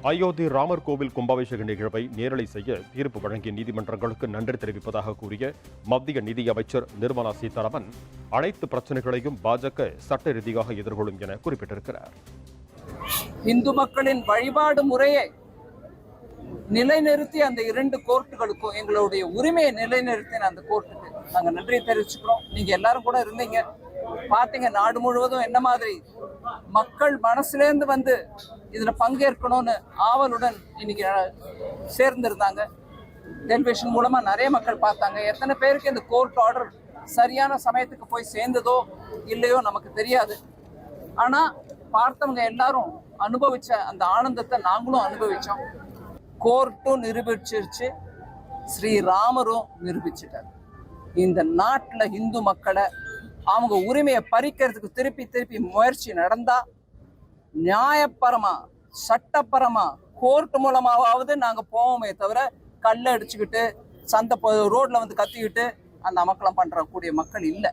அயோத்தி ராமர் கோவில் கும்பாபிஷேக நிகழ்வை நேரலை செய்ய தீர்ப்பு வழங்கிய நீதிமன்றங்களுக்கு நன்றி தெரிவிப்பதாக கூறிய மத்திய நிதியமைச்சர் நிர்மலா சீதாராமன் அனைத்து பிரச்சனைகளையும் பாஜக சட்ட ரீதியாக எதிர்கொள்ளும் என குறிப்பிட்டிருக்கிறார். இந்து மக்களின் வழிபாடு முறையை நிலைநிறுத்தி அந்த இரண்டு கோர்ட்டுகளுக்கும் எங்களுடைய உரிமையை நிலைநிறுத்தின அந்த கோர்ட்டுக்கு நாங்க நன்றி தெரிவிச்சுக்கிறோம். நீங்க எல்லாரும் கூட இருந்தீங்க, பாத்தீங்க நாடு முழுவதும் என்ன மாதிரி மக்கள் மனசுலேருந்து வந்து இதுல பங்கேற்கணும்னு ஆவலுடன் இன்னைக்கு சேர்ந்திருந்தாங்க. டெலிவிஷன் மூலமா நிறைய மக்கள் பார்த்தாங்க. எத்தனை பேருக்கு இந்த கோர்ட் ஆர்டர் சரியான சமயத்துக்கு போய் சேர்ந்ததோ இல்லையோ நமக்கு தெரியாது. ஆனா பார்த்தவங்க எல்லாரும் அனுபவிச்ச அந்த ஆனந்தத்தை நாங்களும் அனுபவிச்சோம். கோர்ட்டும் நிரூபிச்சிருச்சு, ஸ்ரீராமரும் நிரூபிச்சிட்டார். இந்த நாட்டில் இந்து மக்களை அவங்க உரிமையை பறிக்கிறதுக்கு திருப்பி முயற்சி நடந்தா நியாயப்பரமா சட்டப்பரமா கோர்ட் மூலமாவது நாங்க போவோமே தவிர கல்ல அடிச்சுக்கிட்டு ரோட்ல வந்து கத்திக்கிட்டு அந்த அமக்கலம் பண்ற கூடிய மக்கள் இல்லை.